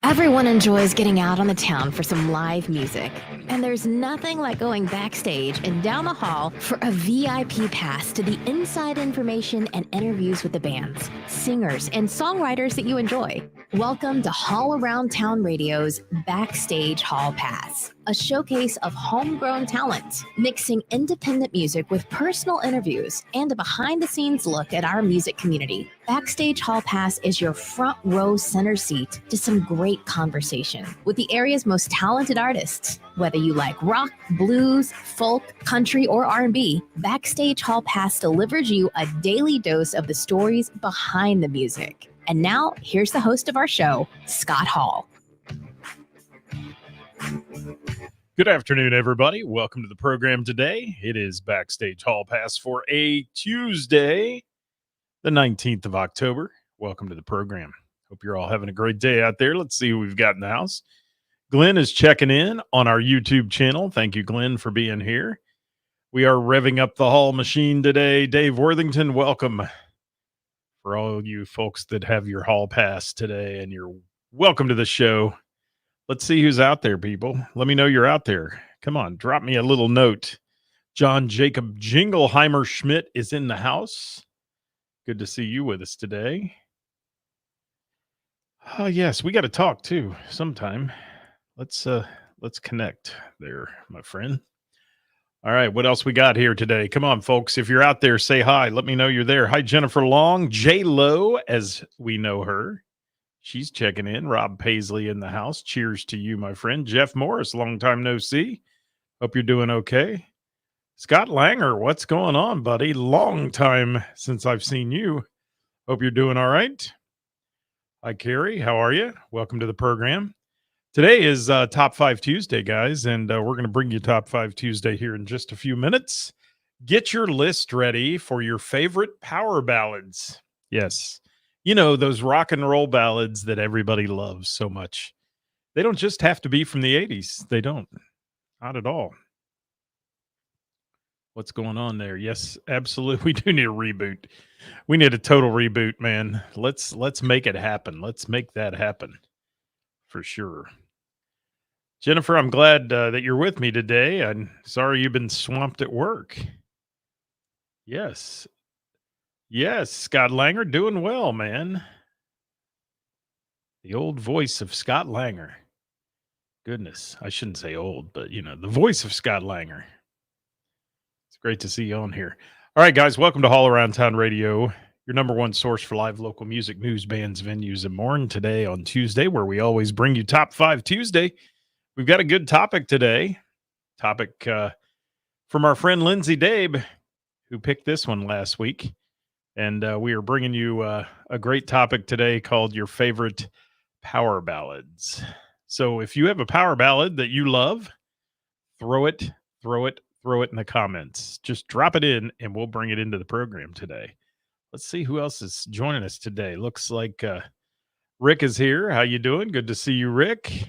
Everyone enjoys getting out on the town for some live music. And there's nothing like going backstage and down the hall for a VIP pass to the inside information and interviews with the bands, singers, and songwriters that you enjoy. Welcome to Hall Around Town Radio's Backstage Hall Pass, a showcase of homegrown talent, mixing independent music with personal interviews and a behind-the-scenes look at our music community. Backstage Hall Pass is your front row center seat to some great conversation with the area's most talented artists. Whether you like rock, blues, folk, country, or R&B, Backstage Hall Pass delivers you a daily dose of the stories behind the music. And now, here's the host of our show, Scott Hall. Good afternoon, everybody. Welcome to the program today. It is Backstage Hall Pass for a Tuesday, the 19th of October. Welcome to the program. Hope you're all having a great day out there. Let's see who we've got in the house. Glenn is checking in on our YouTube channel. Thank you, Glenn, for being here. We are revving up the Hall machine today. Dave Worthington, welcome. For all you folks that have your Hall Pass today, and you're welcome to the show. Let's see who's out there, people. Let me know you're out there. Come on, drop me a little note. John Jacob Jingleheimer Schmidt is in the house. Good to see you with us today. Oh, yes, we got to talk too sometime. Let's connect there, my friend. All right, what else we got here today? Come on, folks. If you're out there, say hi. Let me know you're there. Hi, Jennifer Long, J-Lo, as we know her. She's checking in. Rob Paisley in the house. Cheers to you, my friend. Jeff Morris, long time no see. Hope you're doing okay. Scott Langer, what's going on, buddy? Long time since I've seen you. Hope you're doing all right. Hi, Carrie. How are you? Welcome to the program. Today is Top 5 Tuesday, guys, and we're going to bring you Top 5 Tuesday here in just a few minutes. Get your list ready for your favorite power ballads. Yes, you know, those rock and roll ballads that everybody loves so much. They don't just have to be from the 80s. They don't. Not at all. What's going on there? Yes, absolutely. We do need a reboot. We need a total reboot, man. Let's make it happen. Let's make that happen for sure. Jennifer, I'm glad that you're with me today. I'm sorry you've been swamped at work. Yes. Yes, Scott Langer, doing well, man. The old voice of Scott Langer. Goodness, I shouldn't say old, but, you know, the voice of Scott Langer. It's great to see you on here. All right, guys, welcome to Hall Around Town Radio, your number one source for live local music, news, bands, venues, and more. And today on Tuesday, where we always bring you Top 5 Tuesday, we've got a good topic today. Topic from our friend Lindsay Dabe, who picked this one last week. And we are bringing you a great topic today called Your Favorite Power Ballads. So if you have a power ballad that you love, throw it in the comments. Just drop it in, and we'll bring it into the program today. Let's see who else is joining us today. Looks like Rick is here. How you doing? Good to see you, Rick.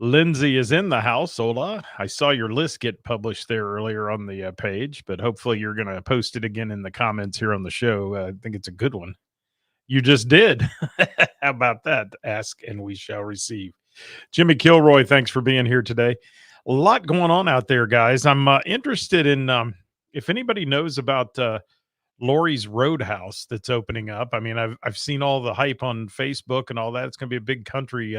Lindsay is in the house. Hola. I saw your list get published there earlier on the page, but hopefully you're going to post it again in the comments here on the show. I think it's a good one. You just did. How about that? Ask and we shall receive. Jimmy Kilroy, thanks for being here today. A lot going on out there, guys. I'm interested in if anybody knows about Lori's Roadhouse that's opening up. I mean, I've seen all the hype on Facebook and all that. It's going to be a big country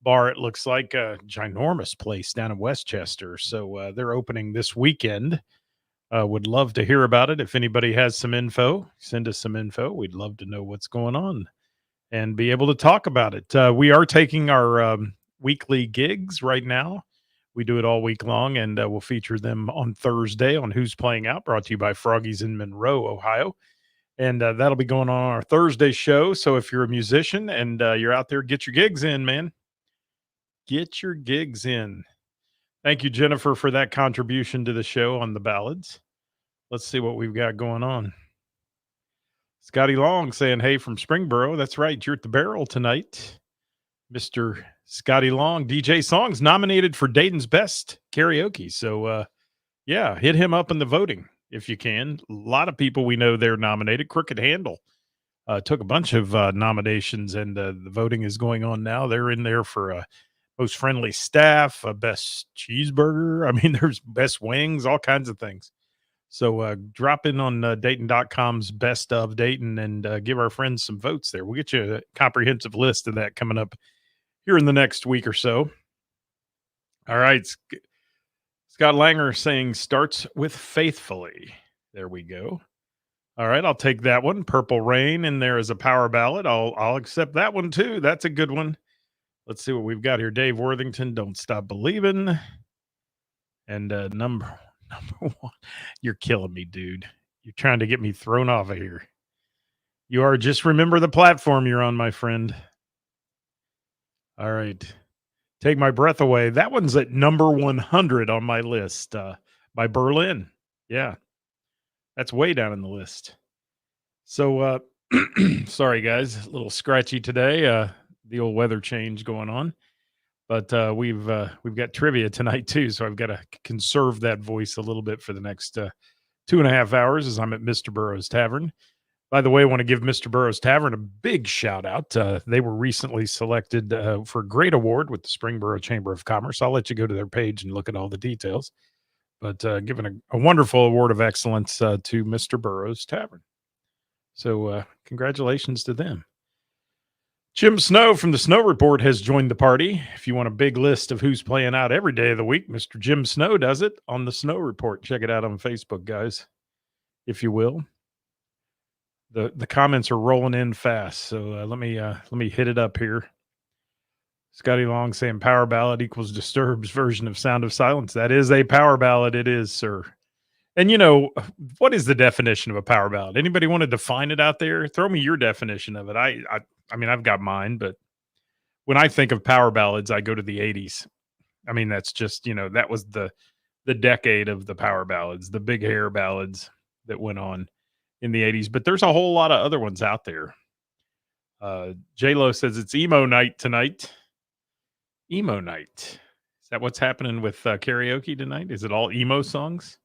bar. It looks like a ginormous place down in Westchester. So they're opening this weekend. Would love to hear about it. If anybody has some info, send us some info. We'd love to know what's going on and be able to talk about it. We are taking our weekly gigs right now. We do it all week long, and we'll feature them on Thursday on Who's Playing Out, brought to you by Froggies in Monroe, Ohio. And that'll be going on our Thursday show. So if you're a musician and you're out there, get your gigs in, man. Get your gigs in. Thank you, Jennifer, for that contribution to the show on the ballads. Let's see what we've got going on. Scotty Long saying, hey, from Springboro. That's right. You're at the Barrel tonight. Mr. Scotty Long, DJ Songs, nominated for Dayton's Best Karaoke. So, yeah, hit him up in the voting if you can. A lot of people we know they're nominated. Crooked Handle took a bunch of nominations, and the voting is going on now. They're in there for most friendly staff, best cheeseburger. I mean, there's best wings, all kinds of things. So drop in on Dayton.com's Best of Dayton and give our friends some votes there. We'll get you a comprehensive list of that coming up here in the next week or so. All right. Scott Langer saying starts with faithfully. There we go. All right, I'll take that one. Purple Rain in there as a power ballad. I'll accept that one too. That's a good one. Let's see what we've got here. Dave Worthington, Don't Stop Believing. And number one. You're killing me, dude. You're trying to get me thrown off of here. You are. Just remember the platform you're on, my friend. All right. Take My Breath Away. That one's at number 100 on my list by Berlin. Yeah. That's way down in the list. So, sorry, guys. A little scratchy today. The old weather change going on. But we've got trivia tonight, too. So I've got to conserve that voice a little bit for the next 2.5 hours as I'm at Mr. Burroughs Tavern. By the way, I want to give Mr. Burroughs Tavern a big shout out. They were recently selected for a great award with the Springboro Chamber of Commerce. I'll let you go to their page and look at all the details. But given a wonderful award of excellence to Mr. Burroughs Tavern. So congratulations to them. Jim Snow from the Snow Report has joined the party. If you want a big list of who's playing out every day of the week, Mr. Jim Snow does it on the Snow Report. Check it out on Facebook, guys, if you will. The comments are rolling in fast, so let me hit it up here. Scotty Long saying power ballad equals Disturbed's version of Sound of Silence. That is a power ballad. It is, sir. And what is the definition of a power ballad? Anybody want to define it out there? Throw me your definition of it. I mean, I've got mine, but when I think of power ballads, I go to the 80s. I mean, that's just, that was the decade of the power ballads, the big hair ballads that went on in the 80s. But there's a whole lot of other ones out there. J-Lo says it's emo night tonight. Emo night. Is that what's happening with karaoke tonight? Is it all emo songs?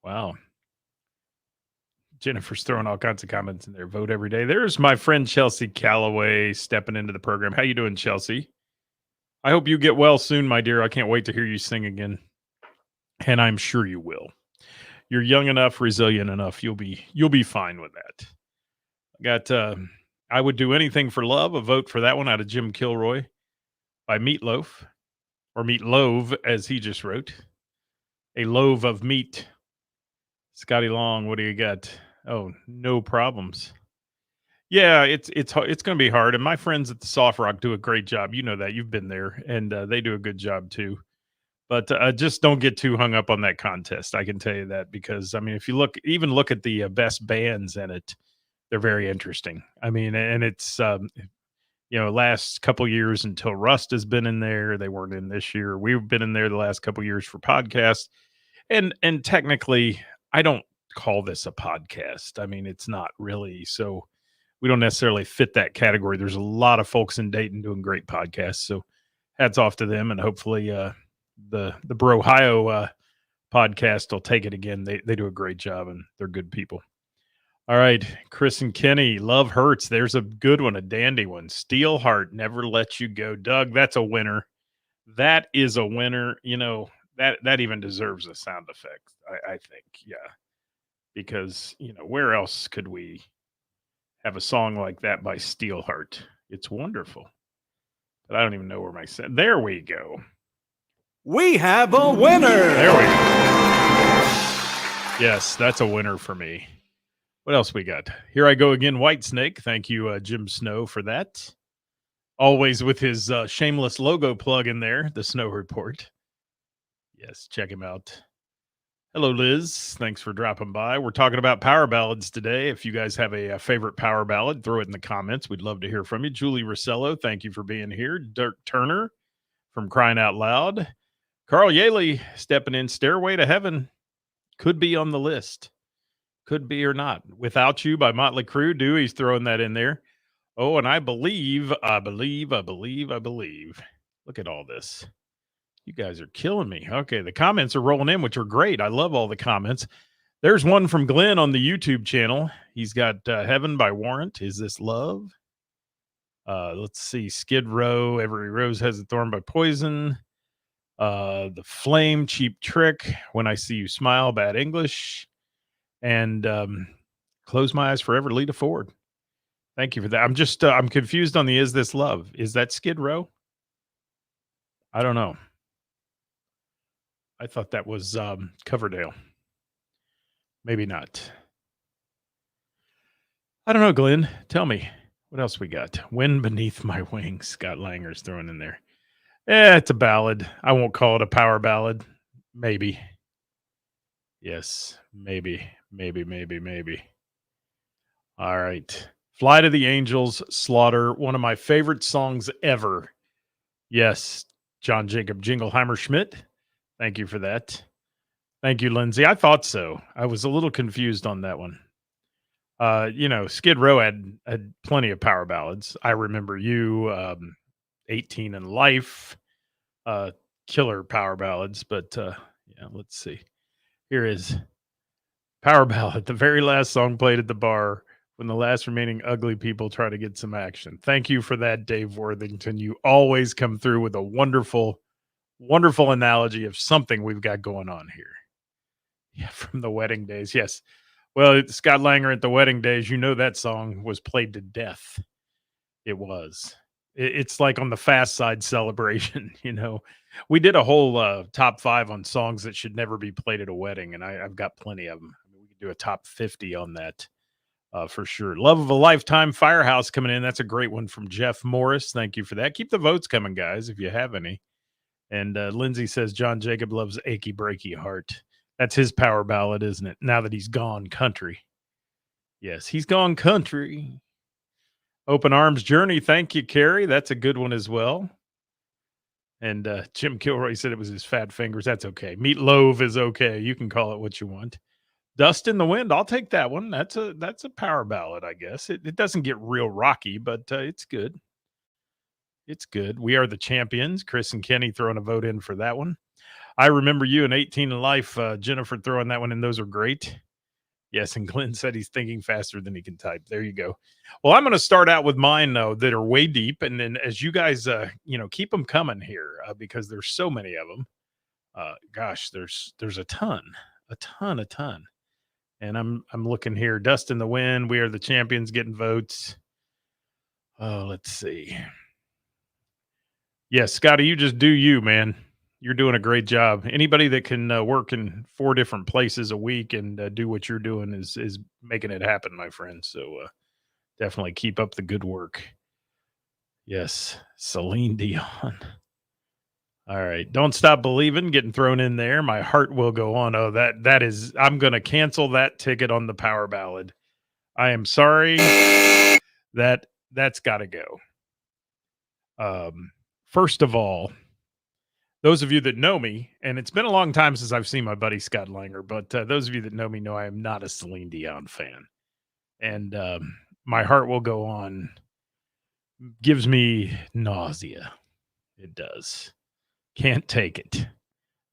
Wow. Jennifer's throwing all kinds of comments in there. Vote every day. There's my friend Chelsea Calloway stepping into the program. How you doing, Chelsea? I hope you get well soon, my dear. I can't wait to hear you sing again. And I'm sure you will. You're young enough, resilient enough. You'll be fine with that. I got I Would Do Anything for Love, a vote for that one out of Jim Kilroy by Meatloaf, or Meatloaf, as he just wrote. A loaf of meat. Scotty Long, what do you got? Oh, no problems. Yeah, it's going to be hard. And my friends at the Soft Rock do a great job. You know that. You've been there. And they do a good job, too. But just don't get too hung up on that contest. I can tell you that. Because, I mean, if you look at the best bands in it, they're very interesting. I mean, and it's, last couple years until Rust has been in there. They weren't in this year. We've been in there the last couple years for podcasts. And technically, I don't call this a podcast. I mean, it's not really. So we don't necessarily fit that category. There's a lot of folks in Dayton doing great podcasts. So hats off to them. And hopefully the Brohio podcast will take it again. They do a great job and they're good people. All right. Chris and Kenny, Love Hurts. There's a good one, a dandy one. Steel Heart, Never Let You Go. Doug, that's a winner. That is a winner. That even deserves a sound effect, I think. Yeah. Because, where else could we have a song like that by Steelheart? It's wonderful. But I don't even know where my set. There we go. We have a winner. There we go. Yes, that's a winner for me. What else we got? Here I Go Again, Whitesnake. Thank you, Jim Snow, for that. Always with his shameless logo plug in there, the Snow Report. Yes, check him out. Hello, Liz. Thanks for dropping by. We're talking about power ballads today. If you guys have a favorite power ballad, throw it in the comments. We'd love to hear from you. Julie Rossello, thank you for being here. Dirk Turner from Crying Out Loud. Carl Yaley stepping in. Stairway to Heaven could be on the list. Could be or not. Without You by Motley Crue. Dewey's throwing that in there. Oh, and I believe. Look at all this. You guys are killing me. Okay, the comments are rolling in, which are great. I love all the comments. There's one from Glenn on the YouTube channel. He's got Heaven by Warrant. Is This Love? Let's see. Skid Row. Every Rose Has a Thorn by Poison. The Flame, Cheap Trick. When I See You Smile, Bad English. And Close My Eyes Forever, Lita Ford. Thank you for that. I'm just I'm confused on the Is This Love? Is that Skid Row? I don't know. I thought that was Coverdale. Maybe not. I don't know, Glenn. Tell me, what else we got? Wind Beneath My Wings. Scott Langer's thrown in there. It's a ballad. I won't call it a power ballad. Maybe. Yes, maybe. All right. Fly to the Angels, Slaughter. One of my favorite songs ever. Yes, John Jacob Jingleheimer Schmidt. Thank you for that. Thank you, Lindsay. I thought so. I was a little confused on that one. Skid Row had plenty of power ballads. I Remember You, 18 in Life, killer power ballads. But let's see. Here is power ballad, the very last song played at the bar when the last remaining ugly people try to get some action. Thank you for that, Dave Worthington. You always come through with a wonderful, wonderful analogy of something we've got going on here. Yeah, from the Wedding Days. Yes. Well, Scott Langer at the Wedding Days, you know that song was played to death. It was. It's like on the Fast Side celebration, We did a whole top 5 on songs that should never be played at a wedding, and I've got plenty of them. We could do a top 50 on that for sure. Love of a Lifetime, Firehouse coming in. That's a great one from Jeff Morris. Thank you for that. Keep the votes coming, guys, if you have any. And Lindsay says John Jacob loves Achy Breaky Heart. That's his power ballad, isn't it? Now that he's gone country. Yes, he's gone country. Open Arms Journey. Thank you, Carrie. That's a good one as well. And Jim Kilroy said it was his fat fingers. That's okay. Meat Loaf is okay. You can call it what you want. Dust in the Wind. I'll take that one. That's a power ballad, I guess. It doesn't get real rocky, but it's good. It's good. We Are the Champions. Chris and Kenny throwing a vote in for that one. I Remember You and 18 in Life. Jennifer throwing that one in. Those are great. Yes, and Glenn said he's thinking faster than he can type. There you go. Well, I'm going to start out with mine, though, that are way deep. And then as you guys, keep them coming here because there's so many of them. Gosh, there's a ton. And I'm looking here. Dust in the Wind. We Are the Champions getting votes. Oh, let's see. Yes, Scotty, you just do you, man. You're doing a great job. Anybody that can work in 4 different places a week and do what you're doing is making it happen, my friend. So definitely keep up the good work. Yes, Celine Dion. All right, Don't Stop Believing getting thrown in there. My Heart Will Go On. Oh, that is. I'm going to cancel that ticket on the power ballad. I am sorry. That's got to go. First of all, those of you that know me, and it's been a long time since I've seen my buddy Scott Langer, but those of you that know me know I am not a Celine Dion fan. And My Heart Will Go On gives me nausea. It does. Can't take it.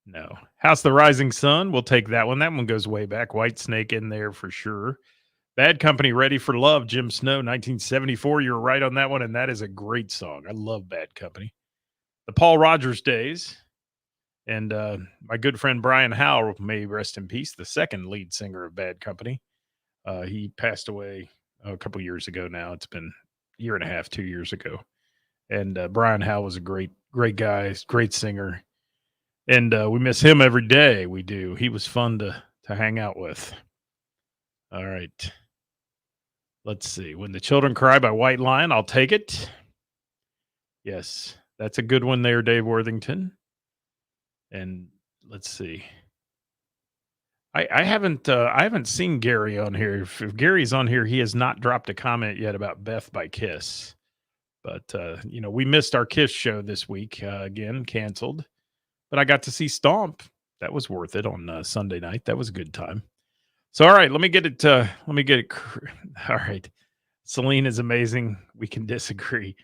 No. House of the Rising Sun, we'll take that one. That one goes way back. White Snake in there for sure. Bad Company, Ready for Love, Jim Snow, 1974. You're right on that one, and that is a great song. I love Bad Company. The Paul Rogers Days, and my good friend Brian Howe, may rest in peace, the second lead singer of Bad Company. He passed away a couple years ago now. It's been a year and a half, 2 years ago. And Brian Howe was a great guy, great singer. And we miss him every day. We do. He was fun to hang out with. All right. Let's see. When the Children Cry by White Lion, I'll take it. Yes. That's a good one there, Dave Worthington. And let's see. I haven't seen Gary on here. If Gary's on here, he has not dropped a comment yet about Beth by Kiss. But we missed our Kiss show this week. Again, canceled. But I got to see Stomp. That was worth it on Sunday night. That was a good time. So all right, let me get it. All right. Celine is amazing. We can disagree.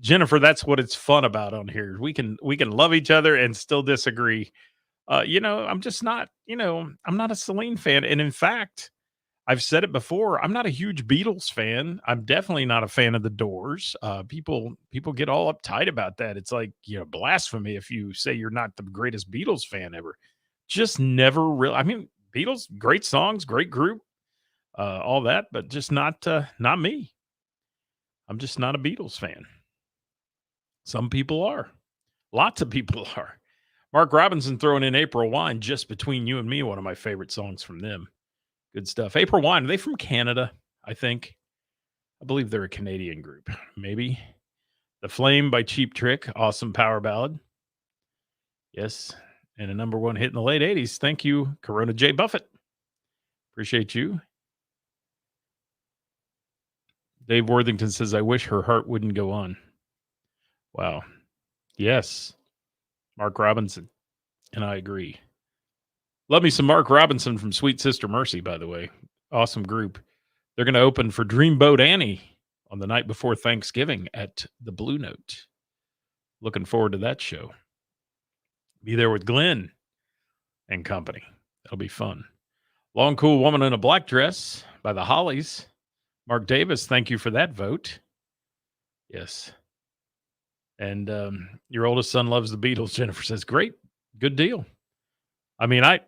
Jennifer, that's what it's fun about on here. We can love each other and still disagree. I'm just not, I'm not a Celine fan. And in fact, I've said it before, I'm not a huge Beatles fan. I'm definitely not a fan of the Doors. People get all uptight about that. It's like, blasphemy if you say you're not the greatest Beatles fan ever. Just never really. I mean, Beatles, great songs, great group, all that, but just not me. I'm just not a Beatles fan. Some people are. Lots of people are. Mark Robinson throwing in April Wine, Just Between You and Me, one of my favorite songs from them. Good stuff. April Wine, are they from Canada? I think. I believe they're a Canadian group. Maybe. The Flame by Cheap Trick, awesome power ballad. Yes. And a number one hit in the late 80s. Thank you, Corona J. Buffett. Appreciate you. Dave Worthington says, I wish her heart wouldn't go on. Wow. Yes. Mark Robinson. And I agree. Love me some Mark Robinson from Sweet Sister Mercy, by the way. Awesome group. They're going to open for Dreamboat Annie on the night before Thanksgiving at the Blue Note. Looking forward to that show. Be there with Glenn and company. That'll be fun. Long Cool Woman in a Black Dress by the Hollies. Mark Davis, thank you for that vote. Yes. And your oldest son loves the Beatles, Jennifer says. Great. Good deal. I mean, and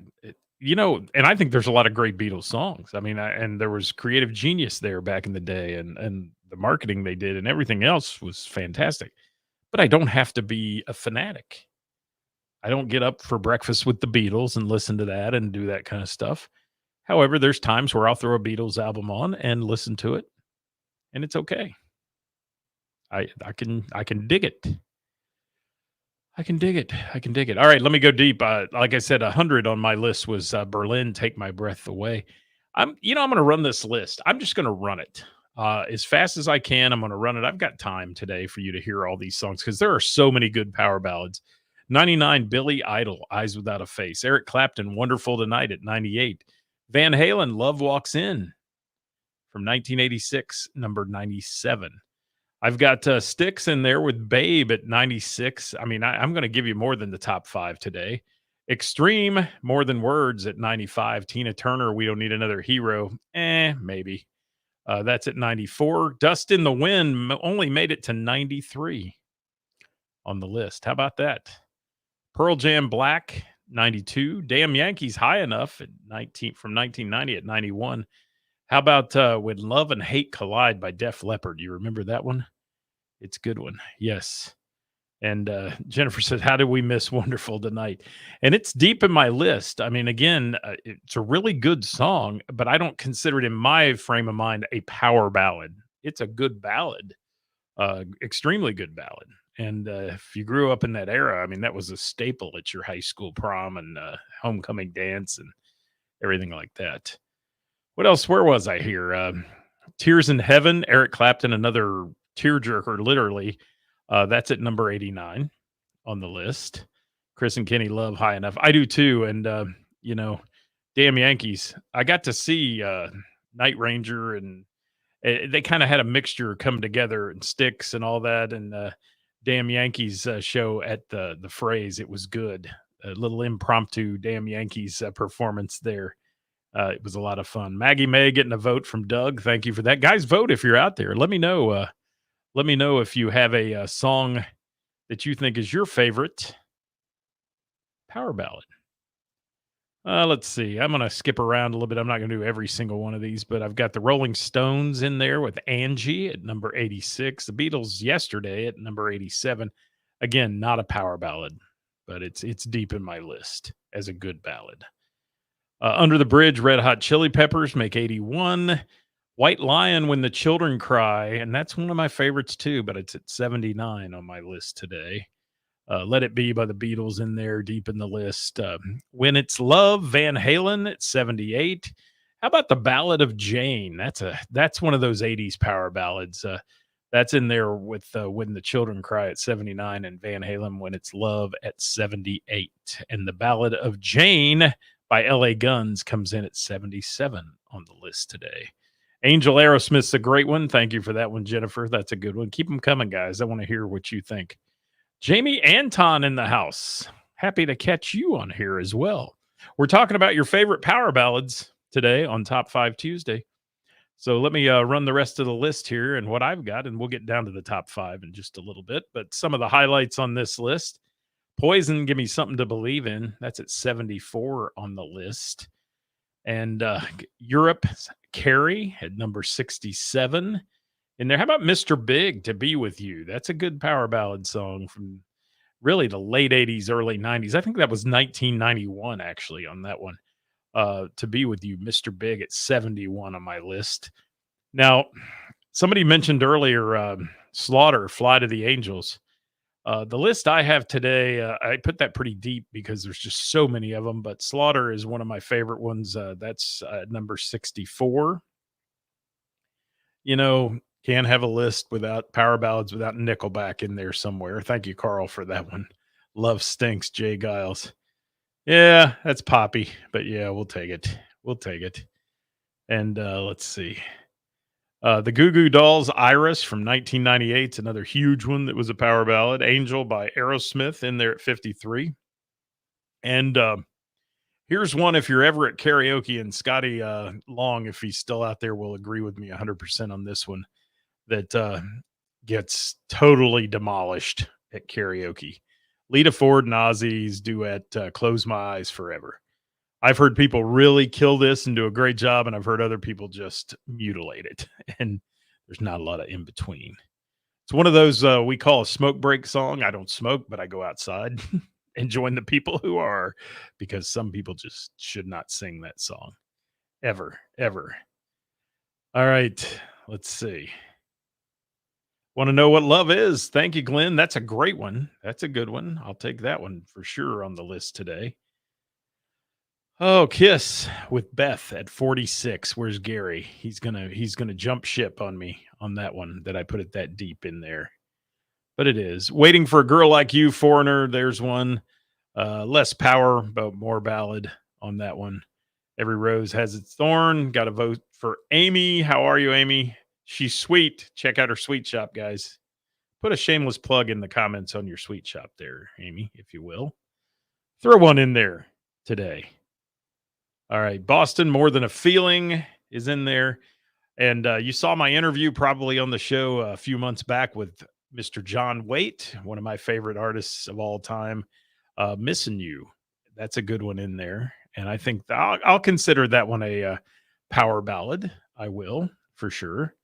I think there's a lot of great Beatles songs. I mean, and there was creative genius there back in the day, and the marketing they did and everything else was fantastic. But I don't have to be a fanatic. I don't get up for breakfast with the Beatles and listen to that and do that kind of stuff. However, there's times where I'll throw a Beatles album on and listen to it, and it's okay. I can dig it. I can dig it. I can dig it. All right, let me go deep. Like I said, 100 on my list was Berlin, Take My Breath Away. I'm going to run this list. I'm just going to run it as fast as I can. I'm going to run it. I've got time today for you to hear all these songs because there are so many good power ballads. 99, Billy Idol, Eyes Without a Face. Eric Clapton, Wonderful Tonight at 98. Van Halen, Love Walks In from 1986, number 97. I've got Styx in there with Babe at 96. I mean, I'm going to give you more than the top 5 today. Extreme, More Than Words at 95. Tina Turner, We Don't Need Another Hero. Maybe. That's at 94. Dust in the Wind only made it to 93 on the list. How about that? Pearl Jam, Black, 92. Damn Yankees, High Enough at 19 from 1990 at 91. How about When Love and Hate Collide by Def Leppard? You remember that one? It's a good one. Yes. And Jennifer said, how did we miss Wonderful Tonight? And it's deep in my list. I mean, again, it's a really good song, but I don't consider it in my frame of mind a power ballad. It's a good ballad, extremely good ballad. And if you grew up in that era, I mean, that was a staple at your high school prom and homecoming dance and everything like that. What else? Where was I here? Tears in Heaven, Eric Clapton, another tearjerker, literally. That's at number 89 on the list. Chris and Kenny love High Enough. I do too. And, Damn Yankees. I got to see Night Ranger, and they kind of had a mixture come together, and Styx and all that. And Damn Yankees show at the Phrase. It was good. A little impromptu Damn Yankees performance there. It was a lot of fun. Maggie May getting a vote from Doug. Thank you for that. Guys, vote if you're out there. Let me know. Let me know if you have a song that you think is your favorite power ballad. Let's see. I'm going to skip around a little bit. I'm not going to do every single one of these, but I've got the Rolling Stones in there with Angie at number 86. The Beatles, Yesterday, at number 87. Again, not a power ballad, but it's deep in my list as a good ballad. Under the Bridge, Red Hot Chili Peppers make 81. White Lion, When the Children Cry, and that's one of my favorites too, but it's at 79 on my list today. Let It Be by the Beatles in there, deep in the list. When It's Love, Van Halen at 78. How about the Ballad of Jane? That's one of those 80s power ballads. That's in there with When the Children Cry at 79, and Van Halen, When It's Love at 78. And the Ballad of Jane by L.A. Guns comes in at 77 on the list today. Angel Aerosmith's a great one. Thank you for that one, Jennifer. That's a good one. Keep them coming, guys. I want to hear what you think. Jamie Anton in the house. happy to catch you on here as well. We're talking about your favorite power ballads today on Top 5 Tuesday. So let me run the rest of the list here and what I've got, and we'll get down to the top 5 in just a little bit. But some of the highlights on this list: Poison, Give Me Something to Believe In. That's at 74 on the list. And Europe, Carrie at number 67 in there. How about Mr. Big, To Be With You? That's a good power ballad song from really the late 80s, early 90s. I think that was 1991, actually, on that one. To Be With You, Mr. Big at 71 on my list. Now, somebody mentioned earlier Slaughter, Fly to the Angels. The list I have today, I put that pretty deep because there's just so many of them, but Slaughter is one of my favorite ones. That's number 64. Can't have a list without power ballads without Nickelback in there somewhere. Thank you, Carl, for that one. Love Stinks, Jay Giles. Yeah, that's poppy, but yeah, we'll take it. We'll take it. And let's see. The Goo Goo Dolls, Iris from 1998, is another huge one that was a power ballad. Angel by Aerosmith in there at 53. And here's one, if you're ever at karaoke, and Scotty Long, if he's still out there, will agree with me 100% on this one, that gets totally demolished at karaoke. Lita Ford and Ozzy's duet, Close My Eyes Forever. I've heard people really kill this and do a great job, and I've heard other people just mutilate it, and there's not a lot of in between. It's one of those we call a smoke break song. I don't smoke, but I go outside and join the people who are, because some people just should not sing that song ever, ever. All right, let's see. Want to know what love is? Thank you, Glenn. That's a great one. That's a good one. I'll take that one for sure on the list today. Oh, Kiss with Beth at 46. Where's Gary? He's gonna jump ship on me on that one, that I put it that deep in there. But it is. Waiting for a Girl Like You, Foreigner. There's one. Less power, but more ballad on that one. Every Rose Has Its Thorn. Got to vote for Amy. How are you, Amy? She's sweet. Check out her sweet shop, guys. Put a shameless plug in the comments on your sweet shop there, Amy, if you will. Throw one in there today. All right. Boston, More Than a Feeling is in there. And you saw my interview probably on the show a few months back with Mr. John Waite, one of my favorite artists of all time. Missing You. That's a good one in there. And I think I'll consider that one a power ballad. I will, for sure.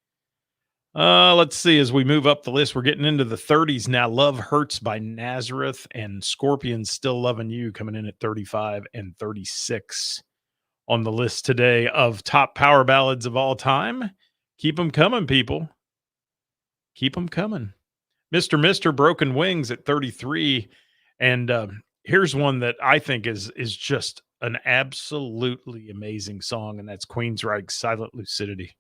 Let's see. As we move up the list, we're getting into the 30s now. Love Hurts by Nazareth and Scorpions, Still Loving You, coming in at 35 and 36 on the list today of top power ballads of all time. Keep them coming, people. Keep them coming. Mr. Broken Wings at 33. And here's one that I think is just an absolutely amazing song, and that's Queensryche's Silent Lucidity.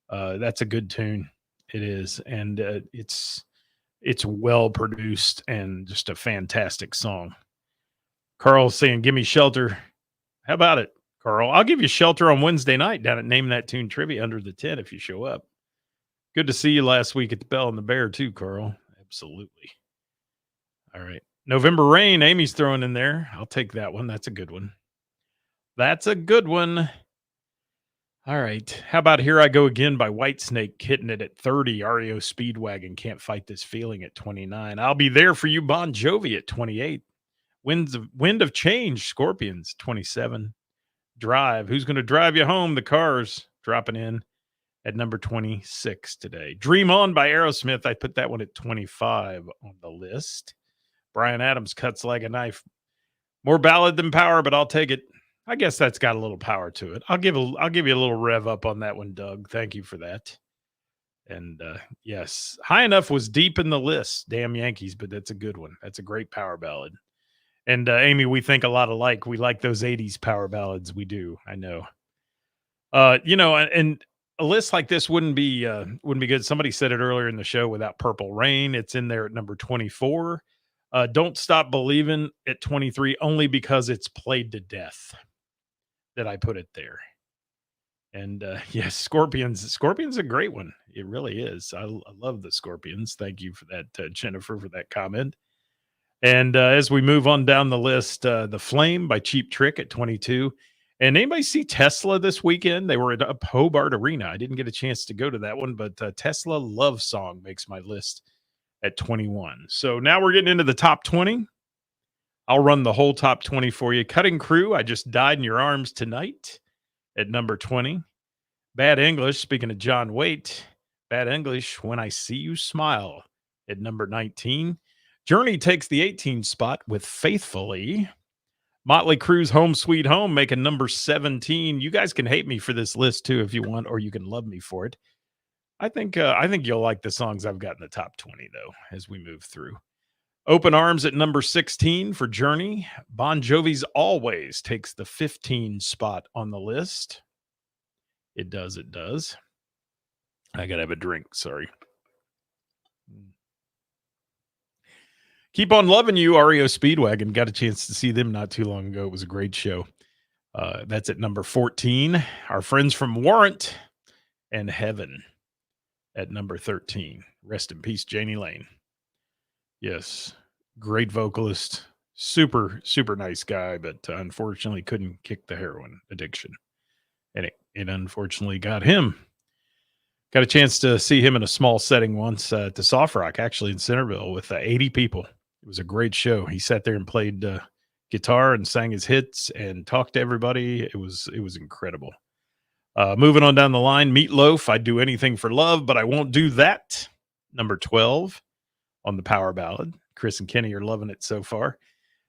That's a good tune. It is. And it's well produced and just a fantastic song. Carl's saying, give me shelter. How about it, Carl? I'll give you shelter on Wednesday night down at Name That Tune Trivia under the tent if you show up. Good to see you last week at the Bell and the Bear too, Carl. Absolutely. All right. November Rain, Amy's throwing in there. I'll take that one. That's a good one. That's a good one. All right. How about Here I Go Again by Whitesnake, hitting it at 30. REO Speedwagon, Can't Fight This Feeling at 29. I'll Be There For You, Bon Jovi at 28. Wind of Change, Scorpions, 27. Drive, Who's Gonna Drive You Home? The Cars, dropping in at number 26 today. Dream On by Aerosmith, I put that one at 25 on the list. Bryan Adams, Cuts Like a Knife. More ballad than power, but I'll take it. I guess that's got a little power to it. I'll give you a little rev up on that one, Doug. Thank you for that. And yes, High Enough was deep in the list. Damn Yankees, but that's a good one. That's a great power ballad. And Amy, we think a lot alike. We like those 80s power ballads. We do. I know. And a list like this wouldn't be good. Somebody said it earlier in the show without Purple Rain. It's in there at number 24. Don't Stop Believing at 23, only because it's played to death that I put it there. And yes, Scorpions a great one. It really is. I love the Scorpions. Thank you for that, Jennifer, for that comment. And as we move on down the list, The Flame by Cheap Trick at 22. And anybody see Tesla this weekend? They were at Up Hobart Arena. I didn't get a chance to go to that one, but Tesla Love Song makes my list at 21. So now we're getting into the top 20. I'll run the whole top 20 for you. Cutting Crew, I Just Died in Your Arms Tonight at number 20. Bad English, speaking of John Waite, Bad English, When I See You Smile at number 19. Journey takes the 18 spot with Faithfully. Motley Crue's Home Sweet Home making number 17. You guys can hate me for this list too if you want, or you can love me for it. I think you'll like the songs I've got in the top 20 though as we move through. Open Arms at number 16 for Journey. Bon Jovi's Always takes the 15 spot on the list. It does. I gotta have a drink, sorry. Keep on Loving You, REO Speedwagon. Got a chance to see them not too long ago. It was a great show. That's at number 14. Our friends from Warrant and Heaven at number 13. Rest in peace, Janie Lane. Yes, great vocalist. Super, super nice guy, but unfortunately couldn't kick the heroin addiction. And it unfortunately got him. Got a chance to see him in a small setting once at the Soft Rock, actually in Centerville, with 80 people. It was a great show. He sat there and played guitar and sang his hits and talked to everybody. It was incredible. Moving on down the line, Meatloaf, I'd Do Anything for Love, but I Won't Do That. Number 12 on the Power Ballad. Chris and Kenny are loving it so far.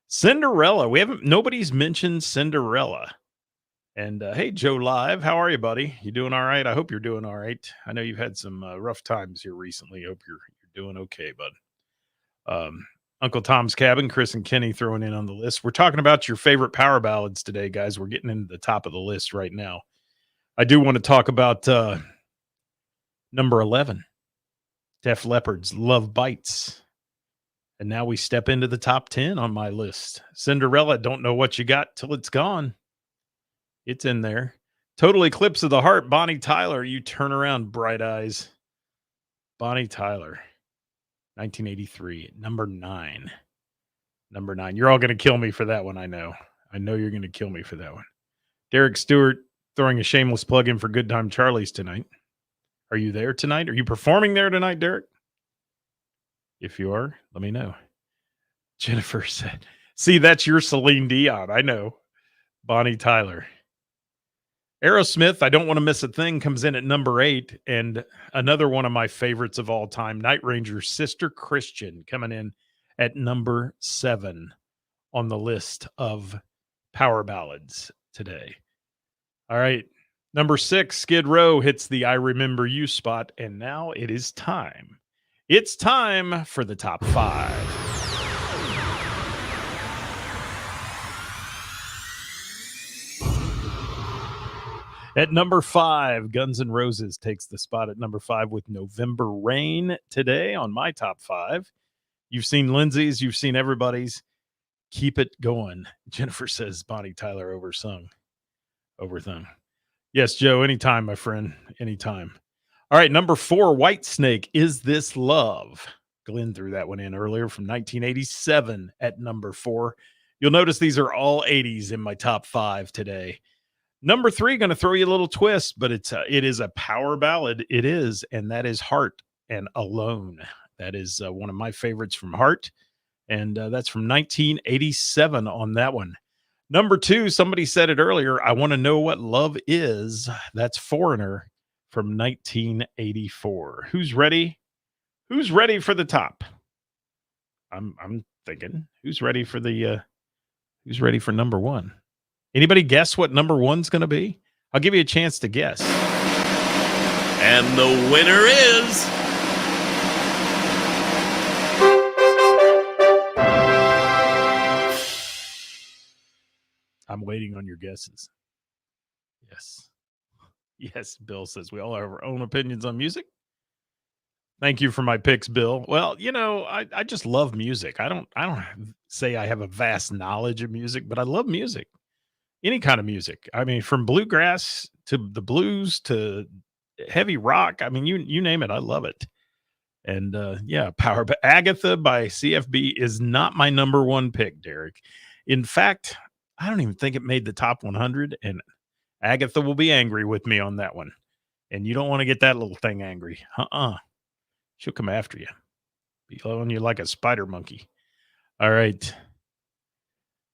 Cinderella. Nobody's mentioned Cinderella. And hey, Joe Live, how are you, buddy? You doing all right? I hope you're doing all right. I know you've had some rough times here recently. Hope you're doing okay, bud. Uncle Tom's Cabin, Chris and Kenny throwing in on the list. We're talking about your favorite power ballads today, guys. We're getting into the top of the list right now. I do want to talk about number 11, Def Leppard's Love Bites. And now we step into the top 10 on my list. Cinderella, Don't Know What You Got Till It's Gone. It's in there. Total Eclipse of the Heart, Bonnie Tyler, You Turn Around, Bright Eyes. Bonnie Tyler, 1983, number 9. Number 9. You're all going to kill me for that one, I know. I know you're going to kill me for that one. Derek Stewart throwing a shameless plug in for Good Time Charlie's tonight. Are you there tonight? Are you performing there tonight, Derek? If you are, let me know. Jennifer said, see, that's your Celine Dion. I know. Bonnie Tyler. Aerosmith, I Don't Want to Miss a Thing, comes in at number 8. And another one of my favorites of all time, Night Ranger's Sister Christian, coming in at number 7 on the list of power ballads today. All right. Number 6, Skid Row hits the I Remember You spot. And now it is time. It's time for the top 5. At number 5, Guns N' Roses takes the spot at number 5 with November Rain today on my top 5. You've seen Lindsay's, you've seen everybody's. Keep it going. Jennifer says Bonnie Tyler overthung. Yes, Joe, anytime, my friend, anytime. All right, number 4, Whitesnake, Is This Love? Glenn threw that one in earlier from 1987 at number 4. You'll notice these are all 80s in my top 5 today. Number 3, going to throw you a little twist, but it is a power ballad. It is, and that is Heart and Alone. That is one of my favorites from Heart, and that's from 1987 on that one. Number 2, somebody said it earlier, I Want to Know What Love Is. That's Foreigner from 1984. Who's ready? Who's ready for the top? I'm thinking, who's ready for number 1? Anybody guess what number 1's going to be? I'll give you a chance to guess. And the winner is... I'm waiting on your guesses. Yes. Yes, Bill says we all have our own opinions on music. Thank you for my picks, Bill. Well, I just love music. I don't say I have a vast knowledge of music, but I love music. Any kind of music. I mean, from bluegrass to the blues to heavy rock. I mean, you name it, I love it. And yeah, Agatha by CFB is not my number one pick, Derek. In fact, I don't even think it made the top 100. And Agatha will be angry with me on that one. And you don't want to get that little thing angry. She'll come after you, be on you like a spider monkey. All right.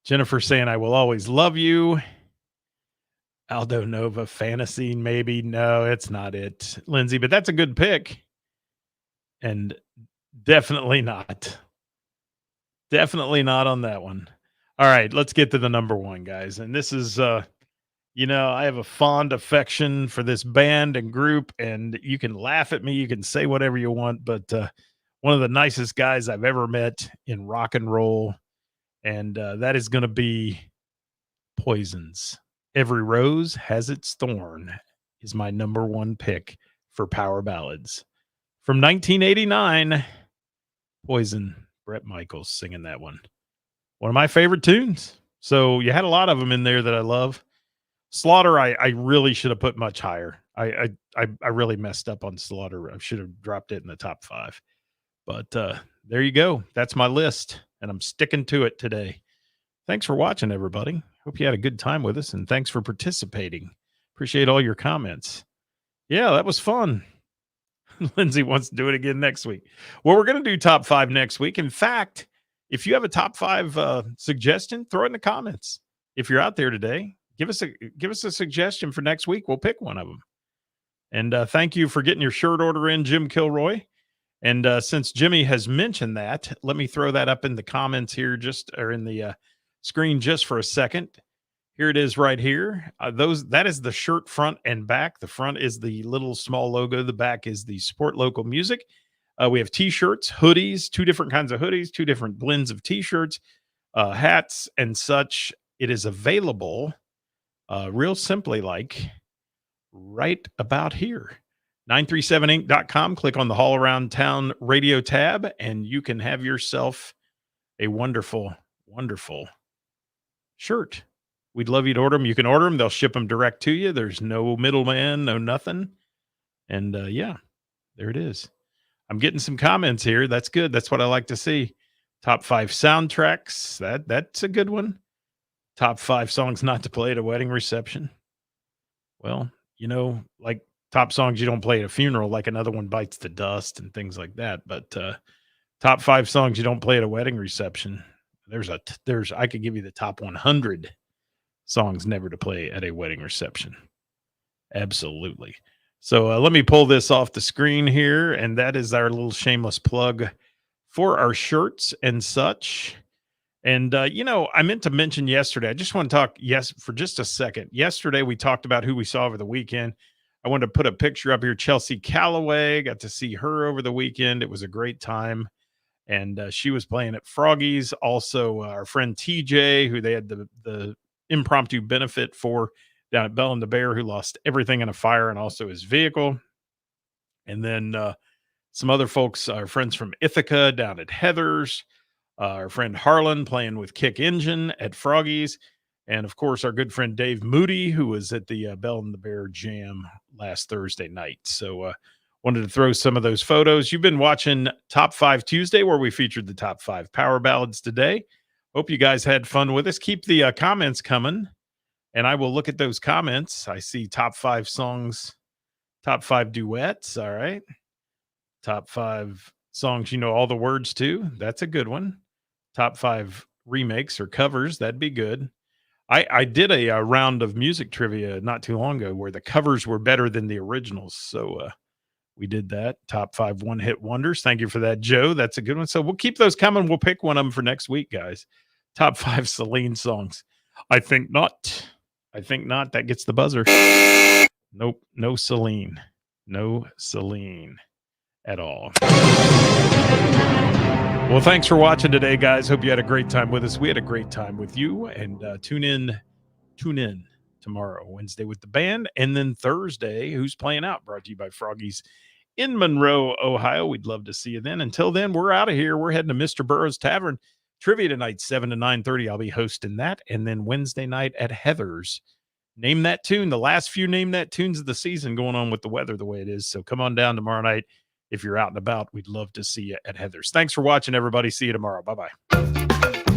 Jennifer saying, I will always love you. Aldo Nova Fantasy, maybe. No, it's not it, Lindsay, but that's a good pick. And definitely not. Definitely not on that one. All right, let's get to the number one, guys. And this is, I have a fond affection for this band and group, and you can laugh at me, you can say whatever you want, but one of the nicest guys I've ever met in rock and roll, and that is going to be Poison's Every Rose Has Its Thorn is my number one pick for Power Ballads. From 1989, Poison, Bret Michaels singing that one. One of my favorite tunes. So you had a lot of them in there that I love. Slaughter, I really should have put much higher. I really messed up on Slaughter. I should have dropped it in the top 5. But there you go. That's my list, and I'm sticking to it today. Thanks for watching, everybody. Hope you had a good time with us, and thanks for participating. Appreciate all your comments. Yeah, that was fun. Lindsay wants to do it again next week. Well, we're going to do top 5 next week. In fact, if you have a top 5 suggestion, throw it in the comments. If you're out there today, give us a suggestion for next week. We'll pick one of them. And thank you for getting your shirt order in, Jim Kilroy. And since Jimmy has mentioned that, let me throw that up in the comments here, or in the screen just for a second. Here it is right here. That is the shirt front and back. The front is the little small logo. The back is the support local music. We have t-shirts, hoodies, 2 different kinds of hoodies, 2 different blends of t-shirts, hats and such. It is available real simply, like right about here. 937inc.com. Click on the Haul Around Town radio tab, and you can have yourself a wonderful, wonderful shirt. We'd love you to order them. You can order them. They'll ship them direct to you. There's no middleman, no nothing. And yeah, there it is. I'm getting some comments here. That's good. That's what I like to see. Top 5 soundtracks. That's a good one. Top 5 songs not to play at a wedding reception. Well, like top songs you don't play at a funeral, like Another One Bites the Dust and things like that. But top 5 songs you don't play at a wedding reception. I could give you the top 100 songs never to play at a wedding reception. Absolutely. So let me pull this off the screen here, and that is our little shameless plug for our shirts and such. And, I meant to mention yesterday, I just want to talk, for just a second. Yesterday, we talked about who we saw over the weekend. I wanted to put a picture up here. Chelsea Calloway, got to see her over the weekend. It was a great time. And she was playing at Froggy's. Also, our friend TJ, who they had the impromptu benefit for down at Bell and the Bear, who lost everything in a fire and also his vehicle. And then some other folks, our friends from Ithaca down at Heather's, our friend Harlan playing with Kick Engine at Froggy's, and of course our good friend Dave Moody, who was at the Bell and the Bear Jam last Thursday night. So wanted to throw some of those photos. You've been watching Top 5 Tuesday, where we featured the top 5 power ballads today. Hope you guys had fun with us. Keep the comments coming, and I will look at those comments. I see top 5 songs, top 5 duets. All right. Top 5 songs you know all the words to. That's a good one. Top 5 remakes or covers. That'd be good. I did a round of music trivia not too long ago where the covers were better than the originals. So we did that. Top 5 one-hit wonders. Thank you for that, Joe. That's a good one. So we'll keep those coming. We'll pick one of them for next week, guys. Top 5 Celine songs. I think not. That gets the buzzer. Nope. No Celine. No Celine at all. Well, thanks for watching today, guys. Hope you had a great time with us. We had a great time with you. And tune in tomorrow, Wednesday with the band. And then Thursday, Who's Playing Out? Brought to you by Froggy's in Monroe, Ohio. We'd love to see you then. Until then, we're out of here. We're heading to Mr. Burroughs Tavern. Trivia tonight, 7 to 9:30. I'll be hosting that. And then Wednesday night at Heather's. Name that tune. The last few Name That tunes of the season going on with the weather the way it is. So come on down tomorrow night. if you're out and about, we'd love to see you at Heather's. Thanks for watching, everybody. See you tomorrow. Bye-bye.